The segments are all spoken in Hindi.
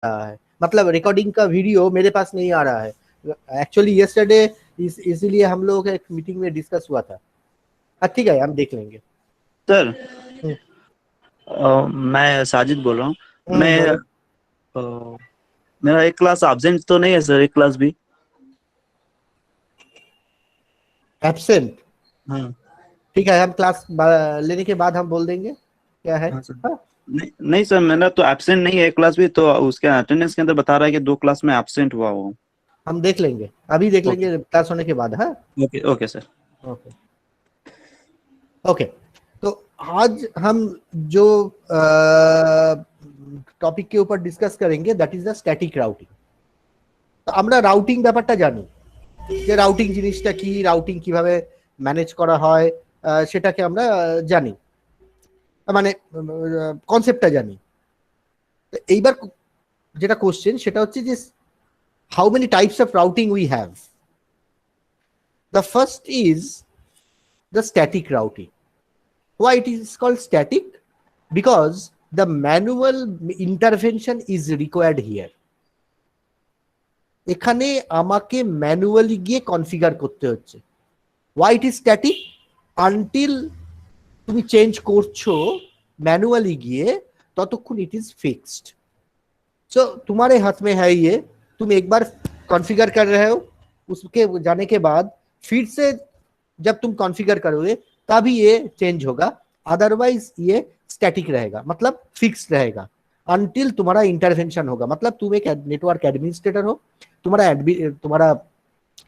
रहा है, मतलब रिकॉर्डिंग का वीडियो मेरे पास नहीं आ रहा है। एक्चुअली यस्टरडे इसीलिए हम लोग एक मीटिंग में डिस्कस हुआ था। ठीक है, हम देख लेंगे। सर हम्म, मैं साजिद बोल रहा हूँ। मैं बोलो। मेरा एक क्लास एब्सेंट तो नहीं है सर, एक क्लास भी? एब्सेंट? हाँ। ठीक है, हम क्लास लेने के बाद हम बोल देंगे क्या है। हाँ सर। हाँ, नहीं नहीं सर, मेरा तो एब्सेंट नहीं है एक क्लास भी, तो उसके अटेंडेंस के अंदर बता रहा है कि 2 क्लास में एब्सेंट हुआ हो। हम देख लेंगे, अभी देख ओके लेंगे क्लास होने के बाद। हाँ, okay okay sir. Okay okay. तो आज हम जो টপিক के ऊपर ডিসকাস करेंगे that is the static routing. তো আমরা রাউটিং ব্যাপারটা জানি যে রাউটিং জিনিসটা কি, রাউটিং কিভাবে ম্যানেজ করা হয়, সেটাকে আমরা জানি, মানে কনসেপ্টটা জানি। তো এইবার যেটা কোশ্চেন সেটা হচ্ছে যে how many types of routing we have. The first is the static routing. Why it is called static? Because the manual intervention is required here. এখানে আমাকে ম্যানুয়ালি গিয়ে কনফিগার করতে হচ্ছে। Why it is static? Until তুমি চেঞ্জ করছো मैनुअली গিয়ে, ততক্ষণ इट इज फिक्स्ड। सो तुम्हारे हाथ में है ये, तुम एक बार कॉन्फ़िगर कर रहे हो, उसके जाने के बाद फिर से जब तुम कॉन्फ़िगर करोगे तभी ये चेंज होगा, अदरवाइज ये स्टैटिक रहेगा, मतलब फिक्स रहेगा अनटिल तुम्हारा इंटरवेंशन होगा। मतलब तुम एक नेटवर्क एडमिनिस्ट्रेटर हो, तुम्हारा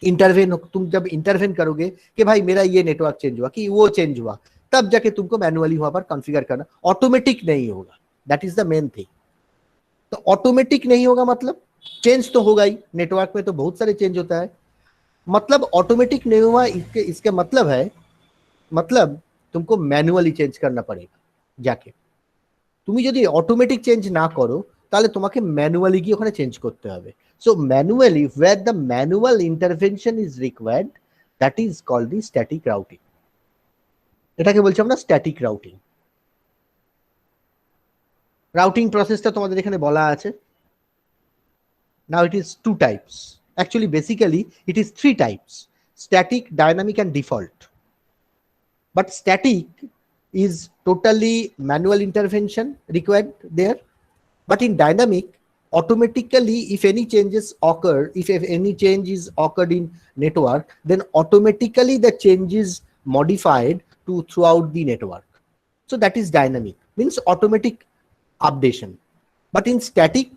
इंटरवेन, तुम जब इंटरवेन करोगे कि भाई मेरा ये नेटवर्क चेंज हुआ कि वो चेंज हुआ, तब जाके तुमको मैनुअली वहां पर कॉन्फ़िगर करना, ऑटोमेटिक नहीं होगा। That is the main thing. तो ऑटोमेटिक नहीं होगा मतलब चेंज तो होगा ही, नेटवर्क में तो बहुत सारे चेंज होता है। मतलब ऑटोमेटिक नहीं हुआ, इसके मतलब है, मतलब तुमको मैनुअली चेंज करना पड़ेगा जाके। তুমি যদি অটোমেটিক চেঞ্জ না করো তাহলে তোমাকে ম্যানুয়ালি গিয়ে ওখানে চেঞ্জ করতে হবে। So manually where the manual intervention is required, that is called the static routing. এটাকে বলছি আমরা স্ট্যাটিক রাউটিং। রাউটিং প্রসেসটা তোমাদের এখানে বলা আছে। Now it is two types, actually basically it is three types: static, dynamic and default. But static is totally manual intervention required there. But in dynamic, automatically, if any changes occur, if any change is occurred in network, then automatically the change is modified to throughout the network. So that is dynamic, means automatic updation. But in static,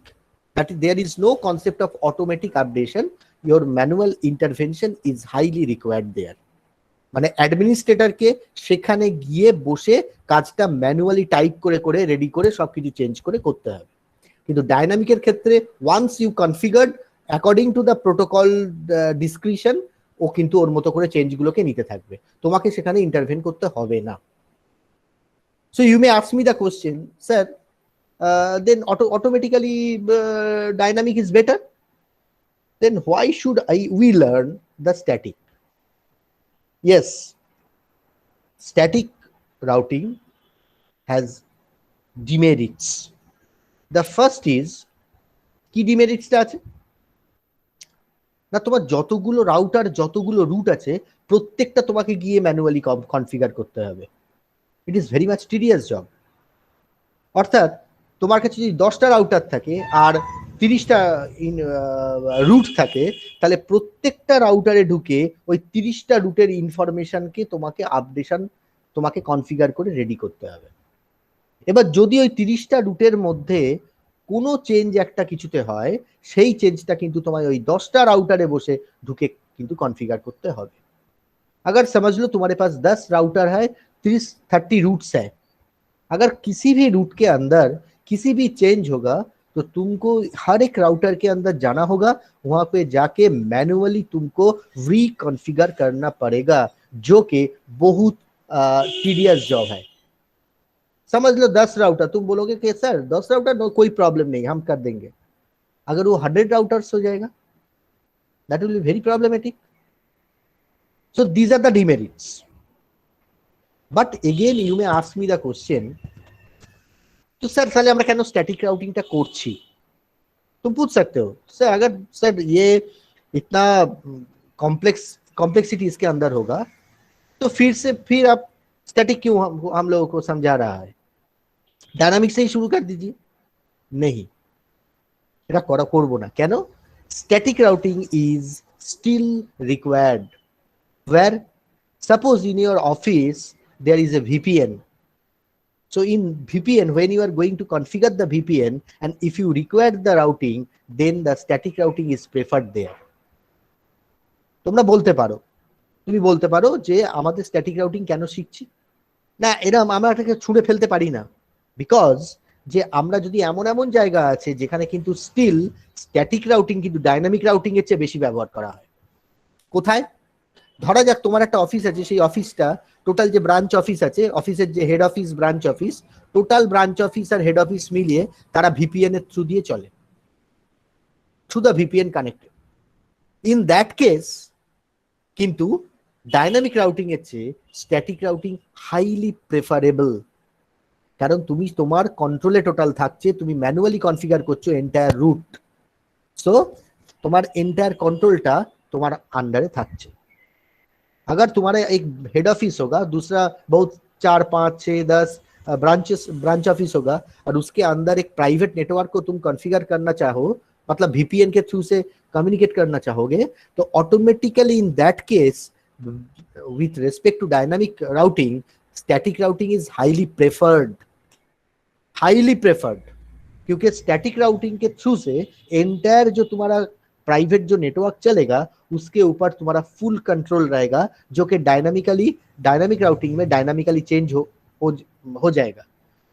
that there is no concept of automatic updation. Your manual intervention is highly required there. মানে অ্যাডমিনিস্ট্রেটরকে সেখানে গিয়ে বসে কাজটা ম্যানুয়ালি টাইপ করে করে রেডি করে সবকিছু চেঞ্জ করে করতে হবে। কিন্তু ডাইনামিকের ক্ষেত্রে once you configured according to the protocol description, ও কিন্তু ওর মতো করে চেঞ্জগুলোকে নিতে থাকবে, তোমাকে সেখানে ইন্টারভেন করতে হবে না। So you may ask me the question, sir then automatically dynamic is better, then why should we learn the static? Yes, static routing has demerits. The first is, কি ডিমেরিটসটা আছে না, তোমার যতগুলো রাউটার যতগুলো রুট আছে প্রত্যেকটা তোমাকে গিয়ে ম্যানুয়ালি কনফিগার করতে হবে। It is very much tedious job. অর্থাৎ তোমার কাছে যদি 10টা রাউটার থাকে আর 30টা রুট থাকে, তাহলে প্রত্যেকটা রাউটারে ঢুকে ওই 30টা রুটের ইনফরমেশনকে তোমাকে আপডেশন, তোমাকে কনফিগার করে রেডি করতে হবে। এবার যদি ওই 30টা রুটের মধ্যে কোনো চেঞ্জ একটা কিছুতে হয়, সেই চেঞ্জটা কিন্তু তোমায় ওই 10টা রাউটারে বসে ঢুকে কিন্তু কনফিগার করতে হবে। अगर समझ लो तुम्हारे पास 10 राउटर है, 30 रूट्स है, अगर किसी भी रूट के अंदर किसी भी चेंज होगा तो तुमको हर एक राउटर के अंदर जाना होगा, वहां पे जाके मैन्युअली तुमको रिकॉन्फ़िगर करना पड़ेगा, जो कि बहुत टीडियस जॉब है। समझ लो 10 राउटर, तुम बोलोगे कि सर 10 राउटर नो कोई प्रॉब्लम नहीं, हम कर देंगे। अगर वो 100 राउटर्स हो जाएगा, that will be very problematic. So these are the demerits. But again you may ask me the question, তো স্যার তাহলে আমরা কেন স্ট্যাটিক রাউটিংটা করছি? तुम पूछ सकते हो सर, अगर सर ये इतना कॉम्प्लेक्सिटी इसके अंदर होगा तो फिर आप स्टैटिक क्यों हम लोगों को समझा रहा है, डायनामिक से ही शुरू कर दीजिए। नहीं, এটা করব না কেন? Static routing is still required, where suppose in your office there is a VPN. So in VPN, when you are going to configure the VPN and if you require the routing, then the static routing is preferred there. তোমরা বলতে পারো, তুমি বলতে পারো যে আমাদের স্ট্যাটিক রাউটিং কেন শিখছি না, এরকম আমরা এটাকে ছুঁড়ে ফেলতে পারি না, বিকজ যে আমরা যদি এমন এমন জায়গা আছে যেখানে কিন্তু স্টিল স্ট্যাটিক রাউটিং কিন্তু ডাইনামিক রাউটিং এর চেয়ে বেশি ব্যবহার করা হয়। কোথায়? ধরা যাক তোমার একটা অফিস আছে, সেই অফিসটা টোটাল যে ব্রাঞ্চ অফিস আছে, অফিসের যে head office branch office, total branch office আর হেড অফিস মিলিয়ে তারা ভিপিএন এর থ্রু দিয়ে চলে, through the VPN connected. In that case কিন্তু ডাইনামিক রাউটিং এর চেয়ে স্ট্যাটিক রাউটিং হাইলি প্রেফারেবল, কারণ তুমি তোমার কন্ট্রোলে টোটাল থাকছে, তুমি ম্যানুয়ালি কনফিগার করছো এন্টায়ার রুট, সো তোমার এন্টায়ার কন্ট্রোলটা তোমার अंडर থাকছে। अगर तुम्हारा एक हेड ऑफिस होगा, दूसरा बहुत 4, 5, 6, 10 ब्रांच ऑफिस होगा और उसके अंदर एक प्राइवेट नेटवर्क को तुम कॉन्फ़िगर करना चाहो, मतलब VPN के थ्रू से कम्युनिकेट करना चाहोगे, तो automatically in that case with respect to dynamic routing, static routing is highly preferred, क्योंकि स्टैटिक राउटिंग के थ्रू से एंटायर जो तुम्हारा प्राइवेट जो नेटवर्क चलेगा उसके ऊपर तुम्हारा फुल कंट्रोल रहेगा, जो कि डायनामिक राउटिंग में डायनामिकली चेंज हो जाएगा।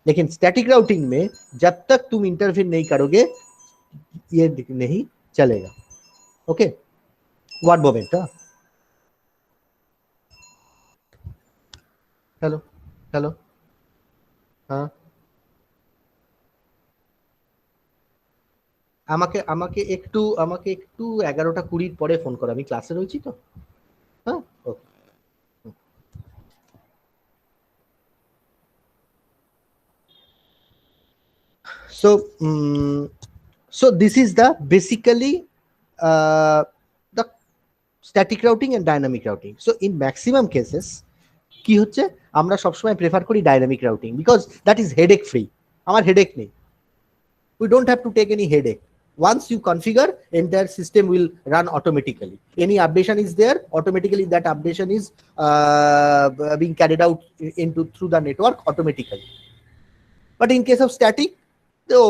लेकिन स्टैटिक राउटिंग में जब तक तुम इंटरफेयर नहीं करोगे ये नहीं चलेगा। Okay, one moment. Hello hello, हाँ আমাকে আমাকে একটু 11:20 পরে ফোন করো, আমি ক্লাসে রয়েছি তো। হ্যাঁ, ওকে। So this is the basically the static routing and dynamic routing. So in maximum cases কি হচ্ছে, আমরা সবসময় প্রেফার করি dynamic routing, because that is headache free. আমার হেডেক নেই, we don't have to take any headache. Once you configure, entire system will run automatically. Any updation is there, automatically that updation is being carried out through the network automatically. But in case of static, so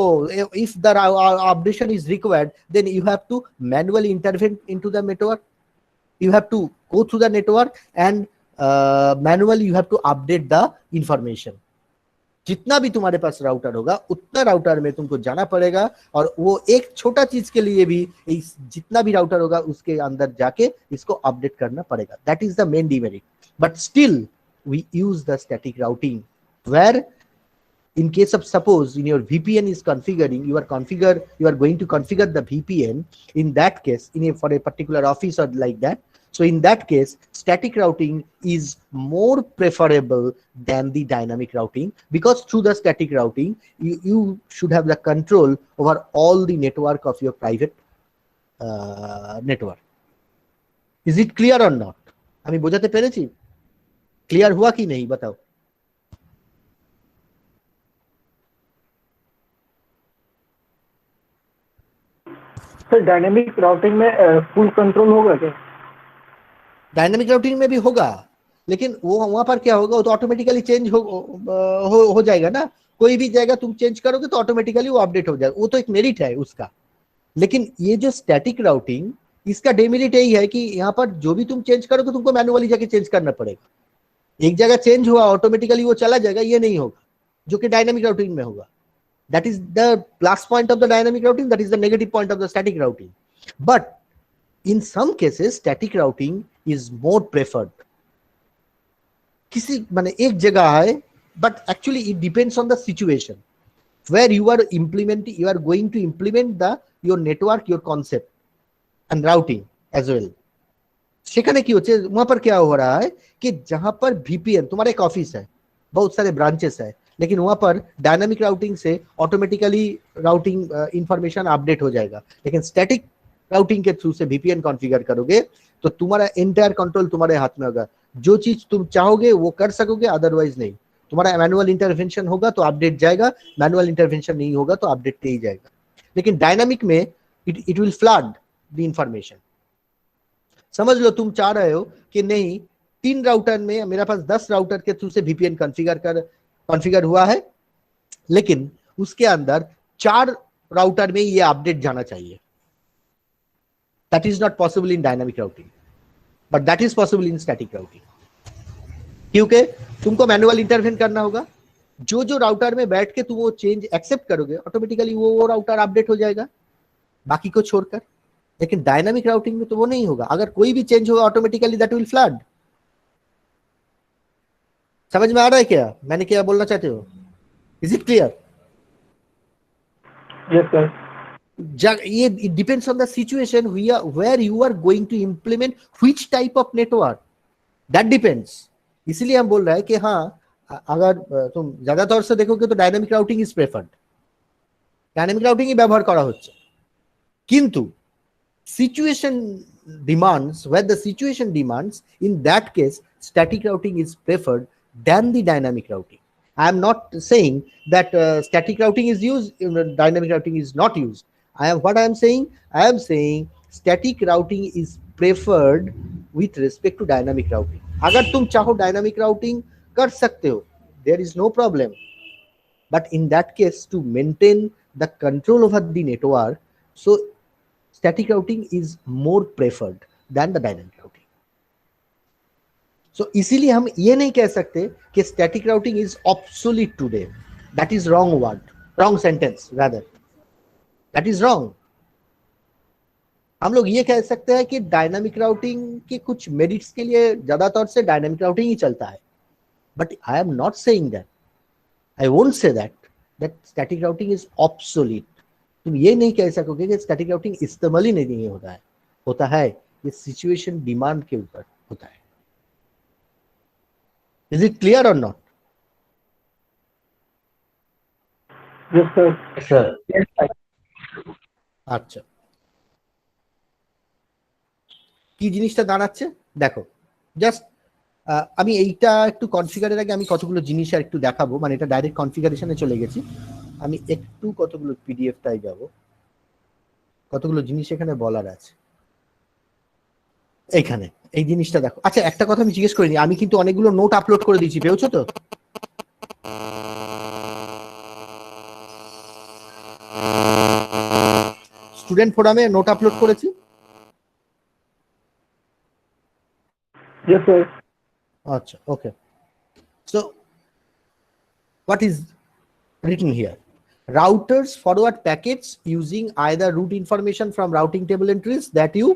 if the updation is required, then you have to manually intervene into the network. You have to go through the network and manually you have to update the information. जितना भी तुम्हारे पास राउटर होगा उतना राउटर में तुमको जाना पड़ेगा, और वो एक छोटा चीज के लिए भी जितना भी राउटर होगा उसके अंदर जाके इसको अपडेट करना पड़ेगा। That is the main demerit, but still we use the static routing, where in case of suppose in your VPN is configuring, you are going to configure the VPN, in that case for a particular office or like that, so in that case static routing is more preferable than the dynamic routing, because through the static routing you should have the control over all the network of your private network. Is it clear or not? আমি বোঝাতে পেরেছি? ক্লিয়ার हुआ কি नहीं बताओ? सर डायनेमिक राउटिंग में फुल कंट्रोल होगा क्या? डायनेमिक राउटिंग में भी होगा, लेकिन वो वहां पर क्या होगा, वो तो ऑटोमेटिकली चेंज हो जाएगा ना। कोई भी जगह तुम चेंज करोगे तो ऑटोमेटिकली वो अपडेट हो जाएगा, वो तो एक मेरिट है उसका। लेकिन ये जो स्टैटिक राउटिंग, इसका डेमेरिट यही है कि यहाँ पर जो भी तुम चेंज करोगे तुमको मैनुअली जाके चेंज करना पड़ेगा। एक जगह चेंज हुआ ऑटोमेटिकली वो चला जाएगा, ये नहीं होगा, जो कि डायनेमिक राउटिंग में होगा। That is the plus point of the dynamic routing, that is the negative point of the static routing. But in some cases static routing is more preferred. किसी माने एक जगह है, but actually it depends on the situation where you are going to implement your network, your concept and routing as well. সেখানে কি হচ্ছে, वहां पर क्या हो रहा है कि जहां पर VPN, तुम्हारा एक ऑफिस है, बहुत सारे ब्रांचेस है, लेकिन वहां पर डायनामिक राउटिंग से ऑटोमेटिकली राउटिंग इंफॉर्मेशन अपडेट हो जाएगा। लेकिन स्टैटिक राउटिंग के थ्रू से वीपीएन कॉन्फ़िगर करोगे तो तुम्हारा एंटायर कंट्रोल तुम्हारे हाथ में होगा। जो चीज तुम चाहोगे वो कर सकोगे, अदरवाइज नहीं। तुम्हारा मैनुअल इंटरवेंशन होगा तो अपडेट जाएगा, मैनुअल इंटरवेंशन नहीं होगा तो अपडेट नहीं जाएगा। लेकिन डायनामिक में it will flood the information. समझ लो तुम चाह रहे हो कि नहीं 3 राउटर में मेरे पास 10 राउटर के थ्रू से वीपीएन कॉन्फ़िगर हुआ है, लेकिन उसके अंदर 4 राउटर में ये अपडेट जाना चाहिए। That is not possible in dynamic routing, but that is possible in static routing, क्योंकि तुमको मैनुअल इंटरवेंशन करना होगा। जो जो राउटर में बैठ के तुम वो चेंज एक्सेप्ट करोगे, ऑटोमेटिकली वो राउटर अपडेट हो जाएगा बाकी को छोड़कर। लेकिन डायनामिक राउटिंग में तो वो नहीं होगा। अगर कोई भी चेंज होगा ऑटोमेटिकली दैट विल फ्लड। समझ में आ रहा है क्या मैंने क्या बोलना चाहते हो? Is it clear? Yes sir. ये it depends on the situation where you are going to implement which type of network, that depends। इसीलिए हम बोल रहे हैं कि हाँ, अगर तुम ज्यादातर से देखोगे तो dynamic routing is preferred, dynamic routing ही ব্যবহার করা হচ্ছে। কিন্তু situation demands, where the situation demands, in that case static routing is preferred than the dynamic routing। I am not saying that static routing is used, dynamic routing is not used। what I am saying static routing is preferred with respect to dynamic routing। अगर तुम चाहो डायनामिक राउटिंग कर सकते हो, there is no problem, but in that case to maintain the control over the network, so static routing is more preferred than the dynamic routing। so इसीलिए हम ये नहीं कह सकते कि static routing is obsolete today। that is wrong word, wrong sentence rather, that is wrong। हम लोग ये कह सकते हैं कि डायनामिक राउटिंग के कुछ मेरिट्स के लिए ज्यादातर से डायनामिक राउटिंग ही चलता है, but I am not saying that, I won't say that static routing is obsolete. तुम ये नहीं कह सकोगे कि स्टैटिक राउटिंग इस्तेमाल ही नहीं होता है ये सिचुएशन डिमांड के ऊपर होता है। इज इट क्लियर और नॉट? Yes sir. আচ্ছা, কি জিনিসটা দাঁড়াচ্ছে দেখো। জাস্ট আমি এইটা একটু কনফিগারের আগে আমি কতগুলো জিনিস আর একটু দেখাবো, মানে এটা ডাইরেক্ট কনফিগারেশনে চলে গেছি। আমি একটু কতগুলো পিডিএফটাই যাব, কতগুলো জিনিস এখানে বলার আছে। এইখানে এই জিনিসটা দেখো। আচ্ছা একটা কথা আমি জিজ্ঞেস করিনি, আমি কিন্তু অনেকগুলো নোট আপলোড করে দিয়েছি, পেয়েছো তো? স্টুডেন্ট ফোরামে নোট আপলোড করেছি। Yes sir। আচ্ছা ওকে। So what is written here? Routers forward packets using either route information from routing table entries that you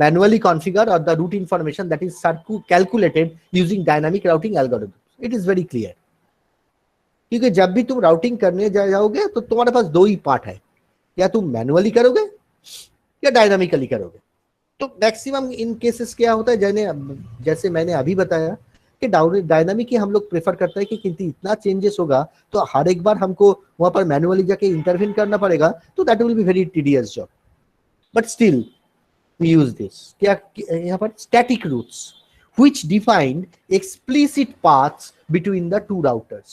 manually configure or the route information that is calculated using dynamic routing algorithm। It is very clear, क्योंकि जब भी तुम राउटिंग करने जाओगे तो तुम्हारे पास दो ही पार्ट है, या तुम मैनुअली करोगे या डायनामिकली करोगे। तो मैक्सिमम इन केसेस क्या होता है, जैसे मैंने अभी बताया कि डायनामिक ही हम लोग प्रेफर करते हैं कि किंतु इतना चेंजेस होगा तो हर एक बार हमको वहां पर मैनुअली जाके इंटरवेन करना पड़ेगा, तो that will be very tedious job. But still we use this. क्या यहाँ पर static routes which defined explicit paths between the two routers.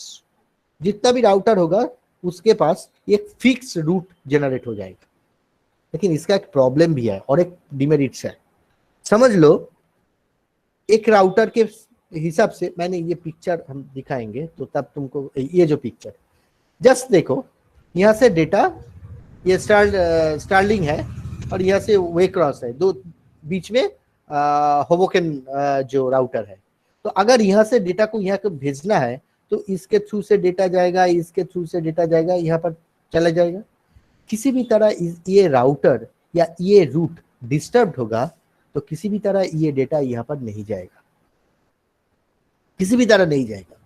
जितना भी राउटर होगा उसके पास एक फिक्स रूट जनरेट हो जाएगा। लेकिन इसका एक प्रॉब्लम भी है और एक डिमेरिट्स है। समझ लो एक राउटर के हिसाब से, मैंने ये पिक्चर हम दिखाएंगे तो तब तुमको ये जो पिक्चर जस्ट देखो, यहाँ से डेटा ये स्टारलिंग है और यहाँ से वे क्रॉस है, दो बीच में होबोकेन जो राउटर है। तो अगर यहाँ से डेटा को यहाँ को भेजना है तो इसके थ्रू से डेटा जाएगा, इसके थ्रू से डेटा जाएगा, यहाँ पर चला जाएगा। किसी भी तरह ये राउटर या ये रूट डिस्टर्ब होगा तो किसी भी तरह ये डेटा यहाँ पर नहीं जाएगा, किसी भी तरह नहीं जाएगा।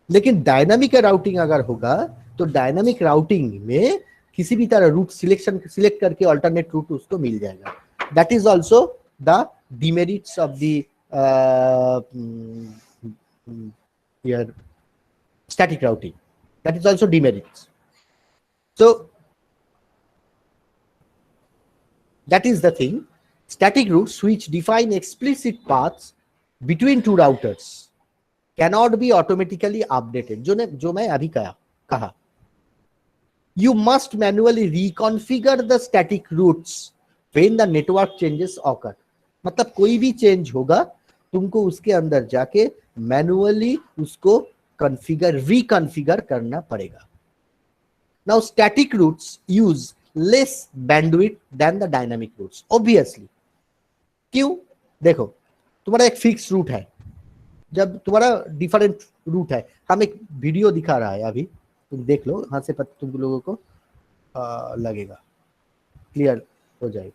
लेकिन डायनामिक राउटिंग अगर होगा तो डायनामिक राउटिंग में किसी भी तरह रूट सिलेक्ट करके अल्टरनेट रूट उसको मिल जाएगा। That is also the demerits of the static routing. That is also demerits. So that is the thing. Static routes which define explicit paths between two routers cannot be automatically updated. जो मैं अभी कहा. You must manually reconfigure the static routes when the network changes occur. मतलब कोई भी चेंज होगा तुमको उसके अंदर जाके मैनुअली उसको रिकॉन्फ़िगर करना पड़ेगा. Now static routes use less bandwidth than the dynamic routes. Obviously. क्यों? देखो तुम्हारा एक फिक्स रूट है, जब तुम्हारा डिफरेंट रूट है, हम एक वीडियो दिखा रहा है अभी, तुम देख लो, यहाँ से तुम लोगों को लगेगा, क्लियर हो जाएगा.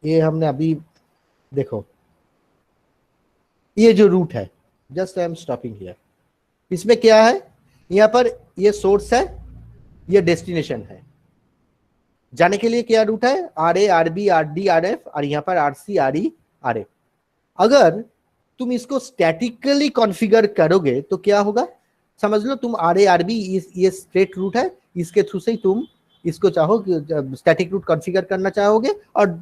ये हमने अभी देखो, ये जो रूट है, just I am stopping here, इसमें क्या है, यहाँ पर ये सोर्स है, ये डेस्टिनेशन है. जाने के लिए क्या रूट है, R A, R B, R D, R F, और यहाँ पर R C, R E, R F. अगर तुम इसको स्टैटिकली कॉन्फ़िगर करोगे तो क्या होगा, समझ लो तुम आर ए, आर बी, ये स्ट्रेट रूट है, इसके थ्रू से ही तुम इसको चाहो स्टैटिक रूट कॉन्फ़िगर करना चाहोगे और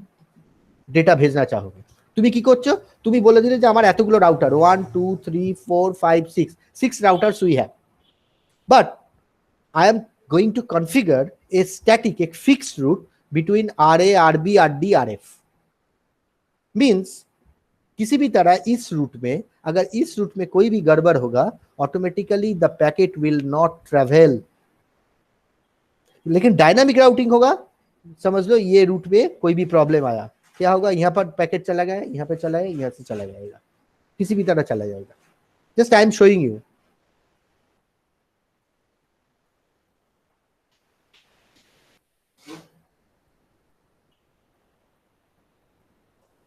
डेटा भेजना चाहोगे. তুমি কি করছো, তুমি বলে দিলে যে আমার এতগুলো router 1 2 3 4 5 6 routers we have, but I am going to configure a static, एक fixed route between R A, R B, R D, R F. Means किसी भी तरह इस रूट में, अगर इस रूट में कोई भी गड़बड़ होगा, automatically the packet will not travel. लेकिन डायनामिक राउटिंग होगा, समझ लो ये रूट में कोई भी प्रॉब्लम आया, क्या होगा, यहाँ पर पैकेट चला गया, यहाँ पे चला गया, यहाँ से चला जाएगा, किसी भी तरह चला जाएगा. Just I am showing you.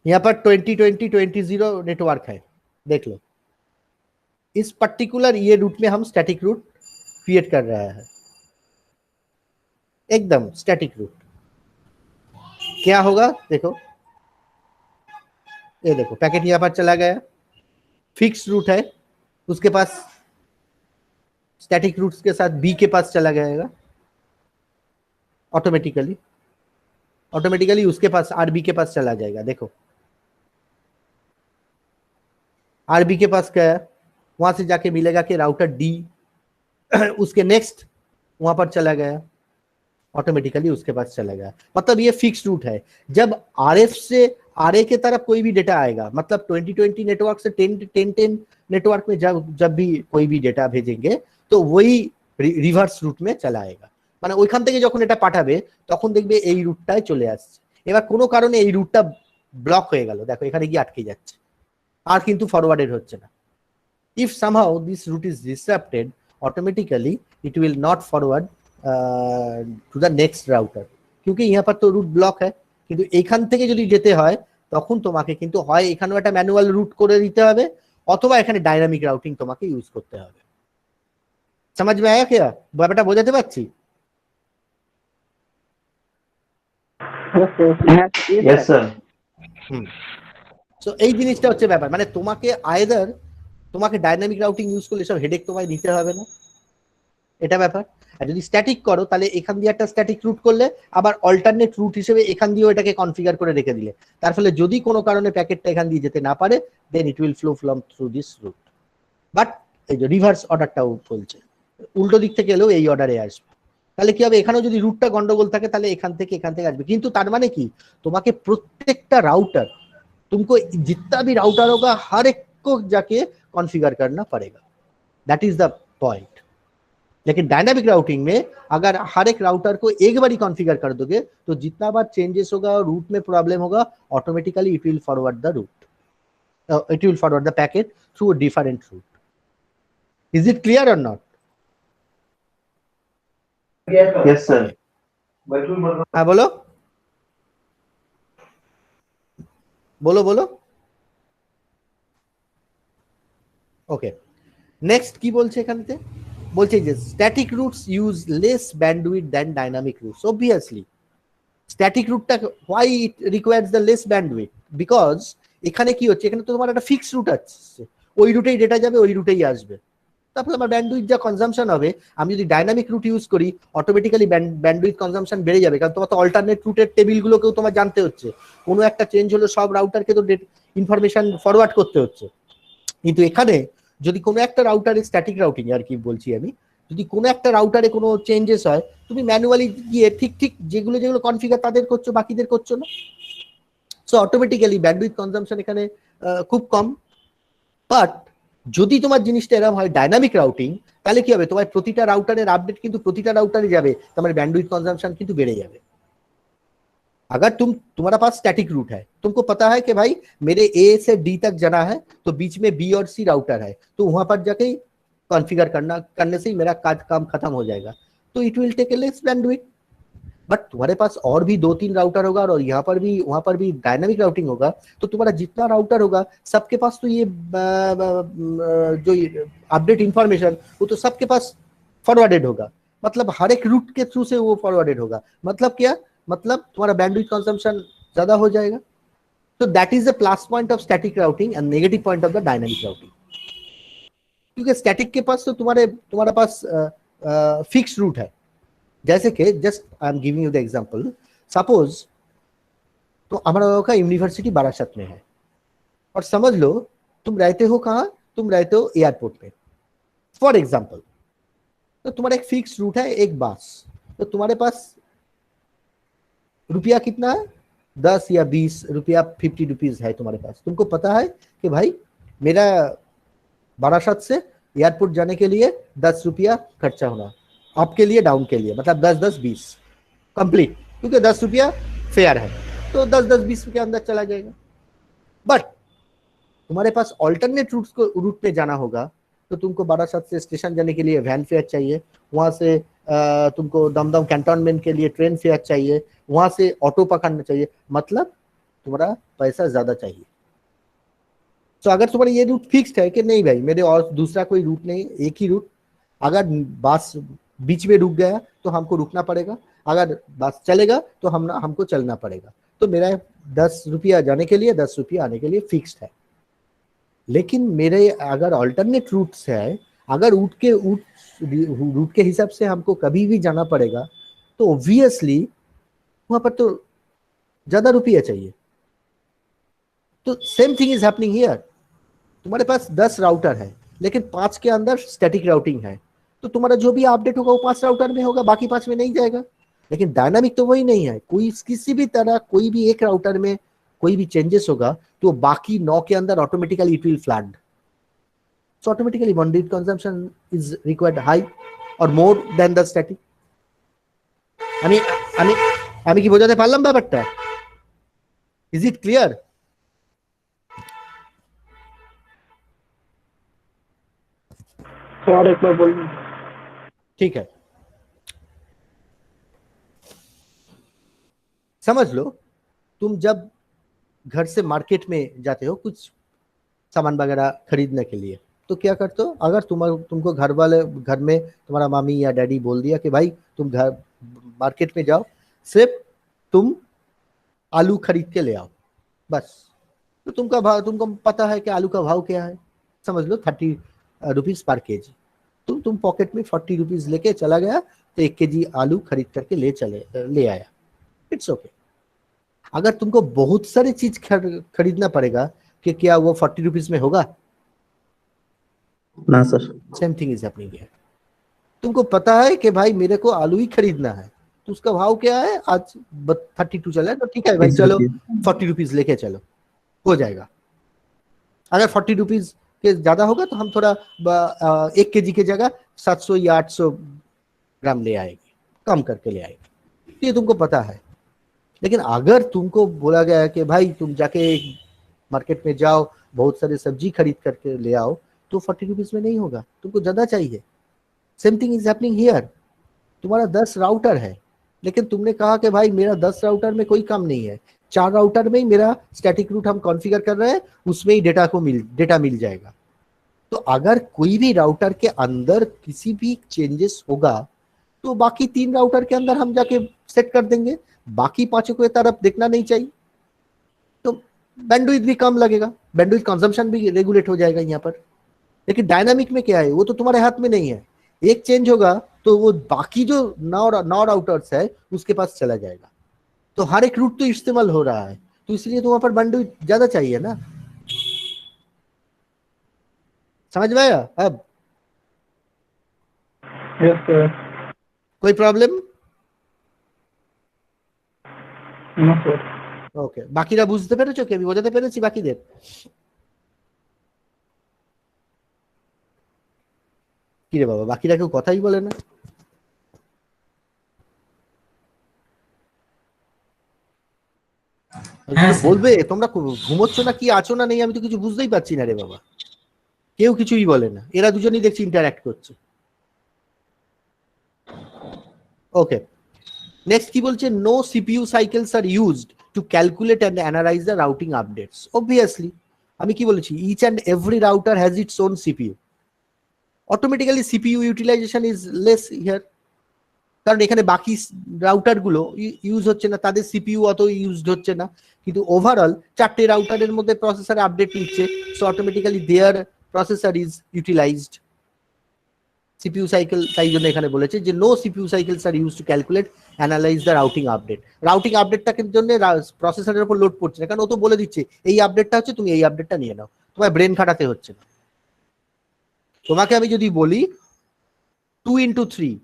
यहाँ पर 20-20-20 नेटवर्क है, देख लो. इस पर्टिकुलर ये रूट में हम स्टैटिक रूट क्रिएट कर रहा है, एकदम स्टैटिक रूट. क्या होगा देखो, ये देखो पैकेट यहाँ पर चला गया, फिक्स रूट है, उसके पास स्टैटिक रूट्स के साथ बी के पास चला जाएगा, ऑटोमेटिकली उसके पास आर बी के पास चला जाएगा. देखो आर बी के पास गया, वहां से जाके मिलेगा कि राउटर डी, उसके नेक्स्ट वहां पर चला गया, ऑटोमेटिकली उसके पास चला गया. मतलब ये फिक्स रूट है. जब आर एफ से आर ए के तरफ कोई भी डेटा आएगा, मतलब 20-20 नेटवर्क से 10-10 नेटवर्क में जब भी कोई भी डेटा भेजेंगे तो वही रिवर्स रूट में चला आएगा. মানে ওইখান থেকে যখন এটা পাঠাবে তখন দেখবে এই রুটটায় চলে আসছে. এবার কোনো কারণে এই রুটটা ব্লক হয়ে গেল, দেখো এখানে গিয়ে আটকে যাচ্ছে, আর কিন্তু ফরওয়ার্ডেড হচ্ছে না. If somehow this route is disrupted, automatically it will not forward to the next router, क्योंकि यहाँ पर तो रूट ब्लॉक है. কিন্তু এখান থেকে যদি যেতে হয় তখন তোমাকে কিন্তু হয় এখানেও একটা ম্যানুয়াল রুট করে দিতে হবে, অথবা এখানে ডাইনামিক রাউটিং তোমাকে ইউজ করতে হবে. समझ में आया क्या, ব্যাপারটা বোঝাতে পারছি? Yes sir. সো এই জিনিসটা হচ্ছে ব্যাপার, মানে তোমাকে আইদার তোমাকে ডাইনামিক রাউটিং ইউজ করলে সব হেডেক তোমায় নিতে হবে না, এটা ব্যাপার. আর যদি স্ট্যাটিক করো তাহলে এখান দিয়ে একটা স্ট্যাটিক রুট করলে আবার অল্টারনেট রুট হিসেবে এখান দিয়েও এটাকে কনফিগার করে রেখে দিলে, তার ফলে যদি কোনো কারণে প্যাকেটটা এখান দিয়ে যেতে না পারে, then it will flow from through this route. But এই যে রিভার্স অর্ডারটাও বলছে, উল্টো দিক থেকে এলেও এই অর্ডারে আসবে. তাহলে কি হবে, এখানেও যদি রুটটা গন্ডগোল থাকে তাহলে এখান থেকে আসবে. কিন্তু তার মানে কি, তোমাকে প্রত্যেকটা রাউটার, तुमको जितना भी राउटर होगा हर एक को जाके कॉन्फ़िगर करना पड़ेगा. That is the point. लेकिन डायनामिक राउटिंग में अगर हर एक राउटर को एक बार ही कॉन्फ़िगर कर दोगे तो जितना बार चेंजेस होगा और रूट में प्रॉब्लम होगा, automatically it will forward the route, it will forward the packet through a different route. Is it clear और नॉट? Yes sir. हाँ बोलो बोलो बोलो. ওকে, নেক্সট কি বলছে এখানেতে, বলছে যে static routes use less bandwidth than dynamic routes. Obviously static রুটটা why it requires the less bandwidth, because এখানে কি হচ্ছে, এখানে তো তোমার একটা ফিক্সড রুট আছে, ওই রুটেই ডেটা যাবে, ওই রুটেই আসবে, তারপরে আমার ব্যান্ডউইথ যা কনজাম্পশন হবে, আমি যদি ডাইনামিক রুট ইউজ করি অটোমেটিক্যালি ব্যান্ডউইথ কনজাম্পশন বেড়ে যাবে, কারণ তোমার তো অল্টারনেট রুটের টেবিলগুলোকেও তোমার জানতে হচ্ছে, কোনো একটা চেঞ্জ হলো সব রাউটারকে তো ইনফরমেশন ফরওয়ার্ড করতে হচ্ছে। কিন্তু এখানে যদি কোনো একটা রাউটারে, স্ট্যাটিক রাউটিং আর কি বলছি আমি, যদি কোনো একটা রাউটারে কোনো চেঞ্জেস হয়, তুমি ম্যানুয়ালি গিয়ে ঠিক ঠিক যেগুলো যেগুলো কনফিগার তাদের করছো, বাকিদের করছো না, সো অটোমেটিক্যালি ব্যান্ডউইথ কনজাম্পশন এখানে খুব কম। বাট যদি তোমার জিনিসটা এরকম হয় ডাইনামিক রাউটিং, তাহলে কি হবে, তোমার প্রতিটা রাউটারের আপডেট কিন্তু প্রতিটা রাউটারে যাবে, তোমার ব্যান্ডউইথ कंजम्पशन কিন্তু বেড়ে যাবে। अगर तुम्हारा पास स्टैटिक रूट है, तुमको पता है कि भाई मेरे ए से डी तक जाना है, तो बीच में बी और सी राउटर है, तो वहां पर जाके कॉन्फ़िगर करने से ही मेरा काम खत्म हो जाएगा, तो it will take a less bandwidth. बट तुम्हारे पास और भी 2-3 राउटर होगा और यहाँ पर भी वहां पर भी डायनामिक राउटिंग होगा, तो तुम्हारा जितना राउटर होगा सबके पास तो ये जो अपडेट इंफॉर्मेशन वो तो सबके पास फॉरवर्डेड होगा, मतलब हर एक रूट के थ्रू से वो फॉरवर्डेड होगा, मतलब क्या, मतलब तुम्हारा बैंडविड्थ कंजम्पशन ज्यादा हो जाएगा। तो that is the plus point of static routing and negative point of the dynamic routing, क्योंकि स्टैटिक के पास तो तुम्हारा पास फिक्स रूट है, जैसे कि just I am giving you the example, suppose तो हमारा का यूनिवर्सिटी बारासत में है, और समझ लो तुम रहते हो कहाँ, तुम रहते हो एयरपोर्ट पे फॉर एग्जांपल, तो तुम्हारा एक फिक्स रूट है एक बस, तो तुम्हारे पास रुपया कितना है, 10 या 20 रुपया, 50 रुपीज है तुम्हारे पास, तुमको पता है कि भाई मेरा बारासत से एयरपोर्ट जाने के लिए 10 रुपया खर्चा होना, आपके लिए डाउन के लिए, मतलब 10-10-20 कंप्लीट, क्योंकि 10 रुपया फेयर है, तो 10-10-20 के अंदर चला जाएगा। बट तुम्हारे पास ऑल्टरनेट रूट में जाना होगा, तो तुमको बारासत से स्टेशन जाने के लिए वैन फेयर चाहिए, वहां से तुमको दमदम कैंटोनमेंट के लिए ट्रेन फेयर चाहिए, वहां से ऑटो पकड़ना चाहिए, मतलब तुम्हारा पैसा ज्यादा चाहिए। तो अगर तुम्हारा ये रूट फिक्स्ड है कि नहीं भाई मेरे और दूसरा कोई रूट नहीं, एक ही रूट, अगर बस बीच में रुक गया तो हमको रुकना पड़ेगा, अगर बस चलेगा तो हमको चलना पड़ेगा, तो मेरा 10 रुपया जाने के लिए 10 रुपया आने के लिए फिक्स्ड है। लेकिन मेरे अगर अल्टरनेट रूट्स है, अगर रूट के हिसाब से हमको कभी भी जाना पड़ेगा, तो ऑब्वियसली वहां पर तो ज्यादा रुपया चाहिए। तो same thing is happening here, तुम्हारे पास 10 राउटर है लेकिन 5 के अंदर स्टैटिक राउटिंग है, तो तुम्हारा जो भी अपडेट होगा वो 5 राउटर में होगा, बाकी 5 में नहीं जाएगा। लेकिन डायनामिक तो वही नहीं है, कोई किसी भी तरह कोई भी एक राउटर में कोई भी चेंजेस होगा तो बाकी 9 के अंदर automatically it will flood, so automatically bandwidth consumption is required high or more than the static। আমি কি বোঝাতে পারলাম ব্যাপারটা, ইজ ইট ক্লিয়ার? और एक बार बोलिए। ठीक है, समझ लो तुम जब घर से मार्केट में जाते हो कुछ सामान वगैरह खरीदने के लिए, तो क्या करते हो, अगर तुमको घर में तुम्हारा मामी या डैडी बोल दिया कि भाई तुम घर मार्केट में जाओ, सिर्फ तुम आलू खरीद के ले आओ बस, तो तुमको पता है कि आलू का भाव क्या है, समझ लो 30 रुपीज पर केजी, तुम पॉकेट में 40 रुपीज लेके चला गया, तो 1 केजी आलू खरीद करके ले आया, इट्स ओके। अगर तुमको बहुत सारी चीज खरीदना पड़ेगा कि क्या वो 40 रुपीज में होगा? ना sir. Same thing is happening here, तुमको पता है कि भाई मेरे को आलू ही खरीदना है, तो उसका भाव क्या है, आज 32 चला है, तो ठीक है भाई चलो 40 रुपीज लेके चलो, हो जाएगा। अगर 40 रुपीज के ज्यादा होगा तो हम थोड़ा 1 केजी की जगह 700 या 800 ग्राम ले आएंगे, कम करके ले आएंगे, ये तुमको पता है। लेकिन अगर तुमको बोला गया है कि भाई तुम जाके मार्केट में जाओ, बहुत सारे सब्जी खरीद करके ले आओ, तो 40 रुपीज में नहीं होगा, तुमको ज्यादा चाहिए। Same thing is happening here, तुम्हारा 10 राउटर है, लेकिन तुमने कहा कि भाई मेरा 10 राउटर में कोई काम नहीं है, 4 राउटर में ही मेरा स्टैटिक रूट हम कॉन्फ़िगर कर रहे हैं, उसमें ही डेटा मिल जाएगा। तो अगर कोई भी राउटर के अंदर किसी भी चेंजेस होगा, तो बाकी 3 राउटर के अंदर हम जाके सेट कर देंगे, बाकी पांचों को तरफ देखना नहीं चाहिए, तो बैंडविड्थ भी कम लगेगा, बैंडविड्थ कंजम्पशन भी रेगुलेट हो जाएगा यहाँ पर। लेकिन डायनामिक में क्या है, वो तो तुम्हारे हाथ में नहीं है, एक चेंज होगा तो वो बाकी जो नॉर आउटर्स है उसके पास चला जाएगा। तो हर एक रूट तो इस्तेमाल हो रहा है, तो इसलिए तो वहां पर बैंडविड्थ ज्यादा चाहिए ना। समझ में आया अब? Yes sir. कोई प्रॉब्लम? No sir. ওকে, বাকিরা বুঝতে পেরেছো কি? আমি বোঝাতে পেরেছি বাকিদের? কি রে বাবা, বাকিরা কেউ কথাই বলে না। বলবে তোমরা ঘুমোচ্ছ না কি আছো না নেই, আমি তো কিছু বুঝতেই পারছি না রে বাবা। কেউ কিছুই বলে না, এরা দুজনেই দেখছি ইন্টারঅ্যাক্ট করছে। ওকে, নেক্সট কি বলছে, no CPU cycles are used to calculate and analyse the routing updates. Obviously আমি কি বলেছি, each and every router has its own CPU, automatically CPU utilisation is less here, কারণ এখানে বাকি রাউটার গুলো ইউজ হচ্ছে না, তাদের সিপিইউ অত ইউজড হচ্ছে না, কিন্তু ওভারঅল চারটে রাউটারের মধ্যে প্রসেসরে আপডেট নিচ্ছে, so automatically their processor is utilized. CPU cycle তাই জন্য এখানে বলেছে যে no CPU cycles are use to calculate analyse the routing update. Routing আপডেটটাকে জন্য প্রসেসরের উপর লোড পড়ছে না, কারণ ও তো বলে দিচ্ছে এই আপডেটটা হচ্ছে, তুমি এই আপডেটটা নিয়ে নাও, তোমার ব্রেন খাটাতে হচ্ছে না। তোমাকে আমি যদি বলি 2 into 3,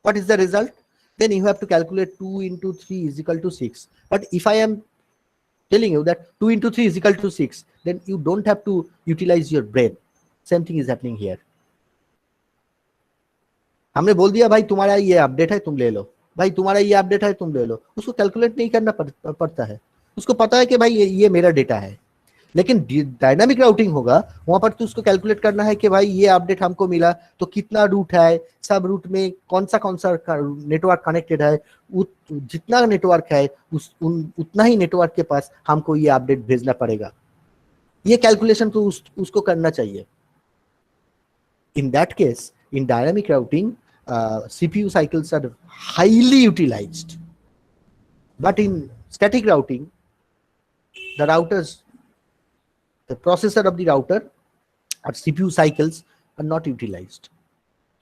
what is the result? Then you have to calculate 2 into 3 is equal to 6. But if I am telling you that 2 into 3 is equal to 6, then you don't have to utilize your brain. Same thing is happening here. हमने बोल दिया भाई तुम्हारा ये अपडेट है तुम ले लो, भाई तुम्हारा ये अपडेट है तुम ले लो, उसको कैलकुलेट नहीं करना पड़ता है, उसको पता है कि भाई ये मेरा डेटा है। लेकिन डायनामिक राउटिंग होगा, वहां पर तो उसको कैलकुलेट करना है कि भाई ये अपडेट हमको मिला तो कितना रूट है, सब रूट में कौन सा नेटवर्क कनेक्टेड है, जितना नेटवर्क है उतना ही नेटवर्क के पास हमको ये अपडेट भेजना पड़ेगा। ये कैलकुलेशन तो उसको करना चाहिए। इन that case, in dynamic routing, CPU cycles are highly utilized, but in static routing, the processor of the router or CPU cycles are not utilized।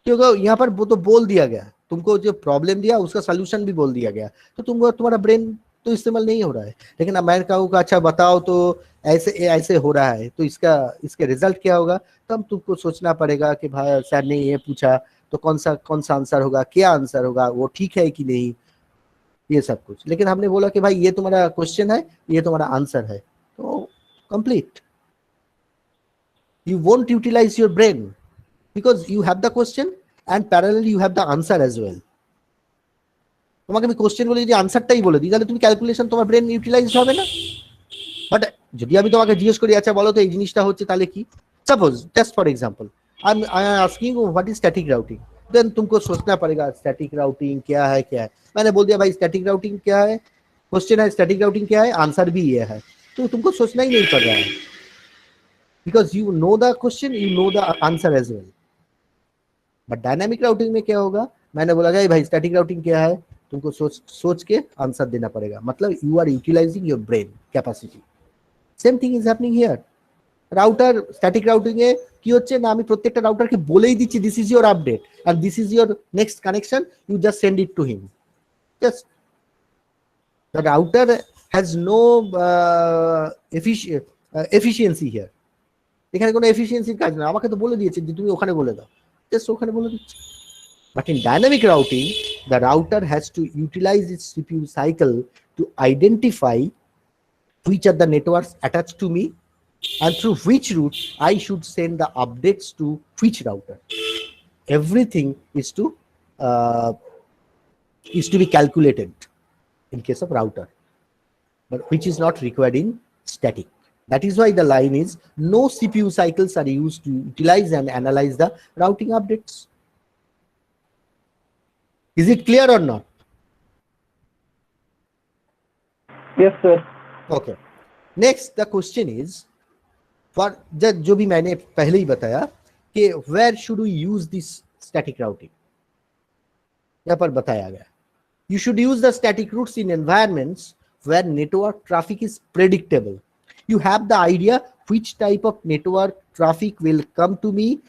क्योंकि यहाँ पर वो तो बोल दिया गया, तुमको जो प्रॉब्लम दिया उसका सोल्यूशन भी बोल दिया गया, तो तुमको तुम्हारा ब्रेन तो इस्तेमाल नहीं हो रहा है। लेकिन अब मैं कहूँगा अच्छा बताओ तो ऐसे ऐसे हो रहा है, तो इसके रिजल्ट क्या होगा, तब तुमको सोचना पड़ेगा कि भाई सर ने ये पूछा तो कौन सा आंसर होगा, क्या आंसर होगा, वो ठीक है कि नहीं, ये सब कुछ। लेकिन हमने बोला कि भाई ये तुम्हारा क्वेश्चन है, ये तुम्हारा आंसर है, तो complete. You won't utilize your brain because you have the question and parallelly you have the answer as well. তোমাকে আমি কোশ্চেন বলে যদি আনসারটাই বলে দিই, তাহলে তুমি ক্যালকুলেশন তোমার ব্রেন ইউটিলাইজ হবে না। বাট যদি আমি তোমাকে জিজ্ঞেস করি আচ্ছা বলো তো এই জিনিসটা হচ্ছে, তাহলে কি, suppose just for example I am asking what is static routing, then तुमको सोचना पड़ेगा स्टैटिक राउटिंग क्या है। मैंने बोल दिया भाई स्टैटिक राउटिंग क्या है, क्वेश्चन है स्टैटिक राउटिंग क्या है, आंसर भी ये है, तो तुमको सोचना ही नहीं पड़ रहा है, because you know the question, you know the answer as well. But dynamic routing में क्या होगा, मैंने बोला भाई स्टैटिक राउटिंग क्या है, तुमको सोच के आंसर देना पड़ेगा, मतलब you are utilizing your brain capacity. Same thing is happening here. Router static routing এ কি হচ্ছে না, আমি প্রত্যেকটা রাউটারকে বলেই দিচ্ছি this is your update and this is your next connection, you just send it to him. Just the router has no efficiency here. এখানে কোনো এফিসিয়েন্সির কাজ না, আমাকে তো বলে দিয়েছে যে তুমি ওখানে বলে দাও, জাস্ট ওখানে বলে দিচ্ছি। But in dynamic routing the router has to utilise its CPU cycle to identify which are the networks attached to me and through which route I should send the updates to which router. Everything is to be calculated in case of router, but which is not required in static. That is why the line is no CPU cycles are used to utilize and analyze the routing updates. Is it clear or not? Yes sir. Okay. Next the question is, for जो भी मैंने पहले ही बताया कि where should we use this static routing, यहाँ पर बताया गया You should use the static routes in environments where network traffic is predictable. You have the idea which type of network traffic will come to me,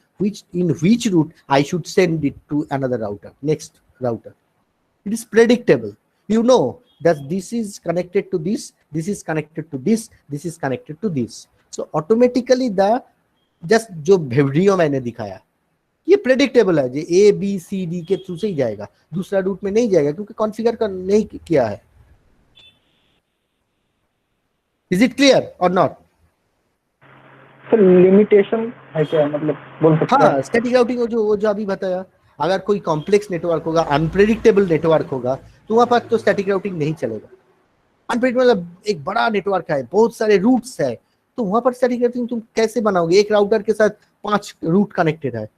in which route I should send it to another router, next router. It is predictable. You know that this is connected to this is connected to this is connected to this. So automatically the just जो वीडियो मैंने दिखाया ये प्रेडिक्टेबल है, जो ए बी सी डी के थ्रू से ही जाएगा, दूसरा रूट में नहीं जाएगा क्योंकि कॉन्फ़िगर कर नहीं किया है. इज इट क्लियर और नॉट? सर लिमिटेशन है क्या, मतलब बोल सकते हैं? हाँ, स्टैटिक राउटिंग वो जो अभी बताया, अगर कोई कॉम्प्लेक्स नेटवर्क होगा, अनप्रेडिक्टेबल नेटवर्क होगा, तो वहां पर तो स्टैटिक राउटिंग नहीं चलेगा. अनप्रेडिक्टेबल मतलब एक बड़ा नेटवर्क है, बहुत सारे रूट्स है, तो वहां पर स्टैटिक राउटिंग तुम कैसे बनाओगे? एक राउटर के साथ 5 रूट कनेक्टेड है,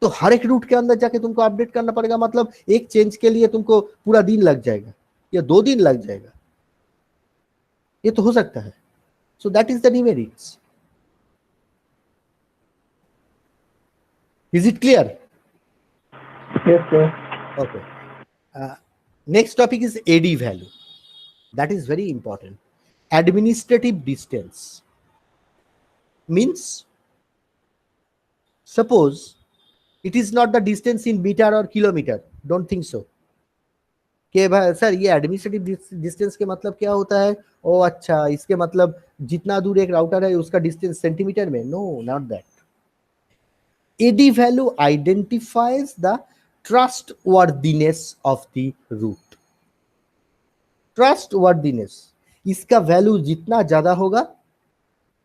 तो हर एक रूट के अंदर जाके तुमको अपडेट करना पड़ेगा. मतलब एक चेंज के लिए तुमको पूरा दिन लग जाएगा या 2 दिन लग जाएगा. ये तो हो सकता है. So that is the demerits. Is it clear? Yes sir. Okay. Next topic is AD value. That is very important. Administrative distance means, suppose it is not the distance in meter or kilometer. Don't think so. कि भाई सर ये एडमिनिस्ट्रेटिव डिस्टेंस के मतलब क्या होता है? ओ अच्छा, इसके मतलब जितना दूर एक राउटर है उसका डिस्टेंस सेंटीमीटर में? No, not that. AD value identifies the trustworthiness of the route. Trustworthiness, इसका वैल्यू जितना ज्यादा होगा,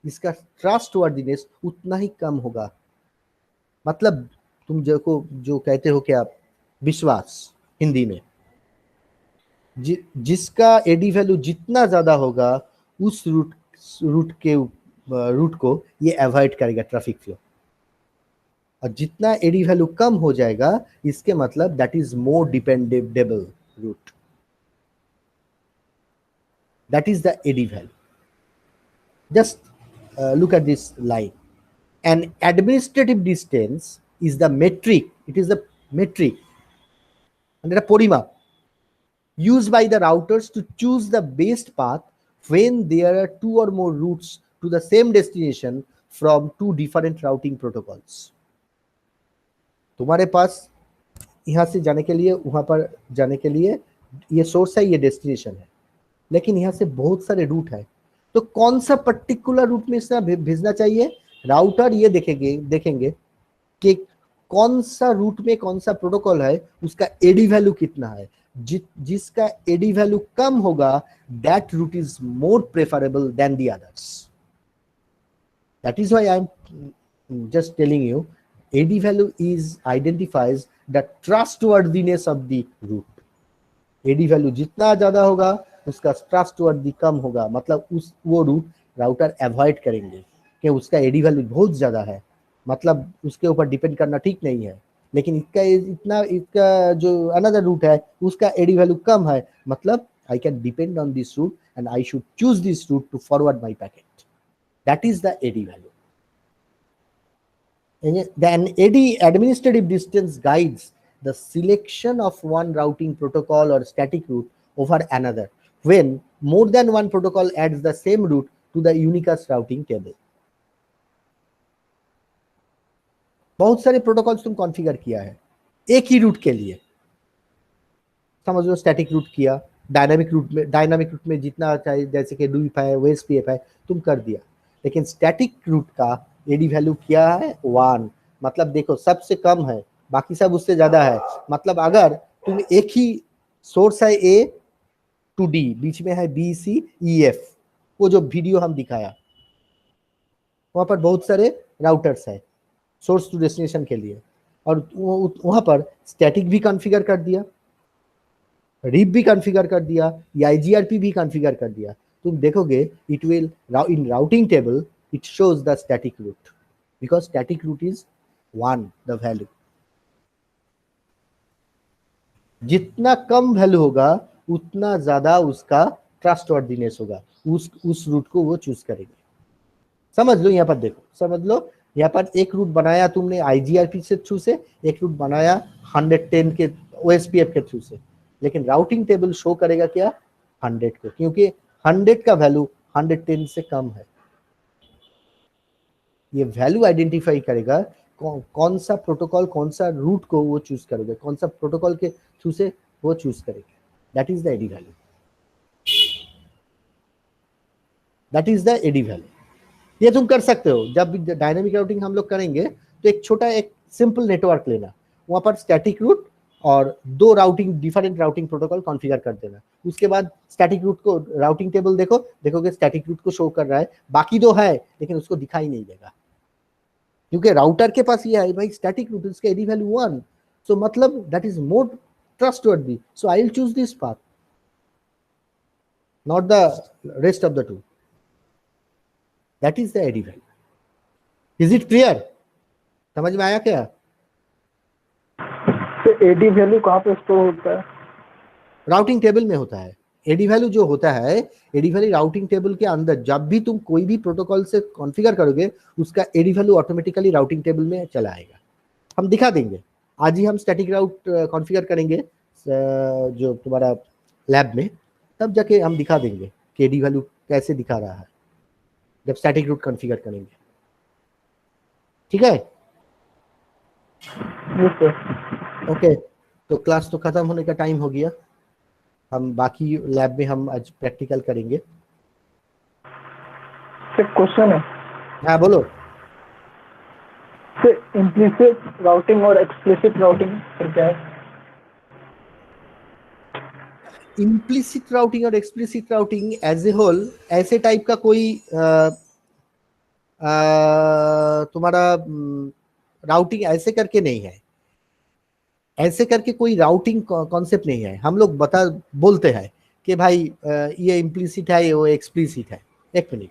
इसका ट्रस्टवर्दीनेस उतना ही कम होगा. मतलब तुम जो कहते हो कि आप विश्वास हिंदी में, जिसका एडी वैल्यू जितना ज्यादा होगा उस रूट को ये अवॉइड करेगा ट्रैफिक फ्लो, और जितना एडी वैल्यू कम हो जाएगा इसके मतलब that is more dependable route. That is the AD value. Just look at this line. An administrative distance is the metric. It is the metric and a পরিমাপ used by the routers to choose the best path when there are 2 or more routes to the same destination from 2 different routing protocols. तुम्हारे पास यहाँ से जाने के लिए, वहां पर जाने के लिए ये सोर्स है, ये डेस्टिनेशन है, लेकिन यहाँ से बहुत सारे रूट है, तो कौन सा पर्टिकुलर रूट में इसका भेजना चाहिए? राउटर ये देखेंगे कि कौन सा रूट में कौन सा प्रोटोकॉल है, उसका एडी वैल्यू कितना है. जिसका एडी वैल्यू कम होगा that route is more preferable than the others. That is why I am just telling you AD value is identifies the trustworthiness of the route. AD value जितना ज्यादा होगा उसका ट्रस्टवर्दी कम होगा, मतलब वो रूट राउटर अवॉइड करेंगे कि उसका एडी वैल्यू बहुत ज्यादा है, मतलब उसके ऊपर डिपेंड करना ठीक नहीं है. लेकिन इसका जो अनदर रूट है उसका एडी वैल्यू कम है, मतलब I can depend on this route and I should choose this route to forward my packet. That is the AD value. Then AD, administrative distance, guides the selection of one routing protocol or static route over another when more than one protocol adds the same route to the Unicast routing table. बहुत सारे प्रोटोकॉल्स तुम कॉन्फ़िगर किया है एक ही रूट के लिए. समझ लो स्टैटिक रूट किया, डायनामिक रूट में जितना चाहिए, जैसे कि डूप है, OSPF है, तुम कर दिया. लेकिन स्टैटिक रूट का एडी वैल्यू क्या है? 1. मतलब देखो सबसे कम है, बाकी सब उससे ज्यादा है. मतलब अगर तुम एक ही सोर्स है A to D, बीच में है B C E F, वो जो वीडियो हम दिखाया वहां पर बहुत सारे राउटर्स है सोर्स टू डेस्टिनेशन के लिए, और वहां पर स्टैटिक भी कॉन्फ़िगर कर दिया, रिप भी कॉन्फ़िगर कर दिया, IGRP भी कॉन्फ़िगर कर दिया. तुम देखोगे it will in routing table it shows the static route because static route is 1 the value. जितना कम वैल्यू होगा उतना ज्यादा उसका ट्रस्टवर्दीनेस होगा, उस रूट को वो चूज करेंगे. समझ लो, यहाँ पर देखो, समझ लो, यहाँ पर एक रूट बनाया तुमने IGRP से थ्रू से, एक रूट बनाया 110 के OSPF के थ्रू से. लेकिन राउटिंग टेबल शो करेगा क्या 100 को, क्योंकि 100 का वैल्यू 110 से कम है। ये वैल्यू आइडेंटिफाई करेगा कौन सा प्रोटोकॉल, कौन सा रूट को वो चूज करोगे, कौन सा प्रोटोकॉल के थ्रू से वो चूज करेगा। That is the AD value, that is the AD value. ये तुम कर सकते हो। जब डायनामिक राउटिंग हम लोग करेंगे तो एक छोटा एक सिंपल नेटवर्क लेना, वहां पर स्टैटिक रूट और 2 routing different routing protocol configure कर देना। उसके बाद स्टैटिक रूट को राउटिंग टेबल देखोगे स्टैटिक रूट को शो कर रहा है, बाकी 2 है लेकिन उसको दिखाई नहीं देगा, क्योंकि राउटर के पास ये है भाई स्टैटिक रूट, इसका एडी वैल्यू 1, सो मतलब that is more trustworthy, so I will choose this path, not the rest of the 2। That is the AD value. Is it clear? समझ में आया क्या? तो एडी वैल्यू कहाँ पे स्टोर होता है? राउटिंग टेबल में होता है। एडी वैल्यू जो होता है, एडी वैल्यू राउटिंग टेबल के अंदर जब भी तुम कोई भी प्रोटोकॉल से कॉन्फ़िगर करोगे उसका AD value automatically routing table में चला आएगा। हम दिखा देंगे, आज ही हम स्टैटिक राउट कॉन्फ़िगर करेंगे जो तुम्हारा लैब में, तब जाके हम दिखा देंगे कि एडी वैल्यू कैसे दिखा रहा है जब स्टैटिक रूट कॉन्फ़िगर करेंगे। ठीक है? ओके, तो क्लास तो खत्म होने का टाइम हो गया। हम बाकी लैब में हम आज प्रैक्टिकल करेंगे। क्वेश्चन है। हाँ बोलो। इम्प्लिसिट राउटिंग और एक्सप्लिसिट राउटिंग क्या है? इम्प्लिसिट राउटिंग और explicit routing as a whole ऐसे टाइप का कोई तुम्हारा राउटिंग ऐसे करके नहीं है, ऐसे करके कोई राउटिंग कॉन्सेप्ट नहीं है। हम लोग बोलते हैं कि भाई ये इम्प्लिसिट है, वो एक्सप्लिसिट है। एक मिनट,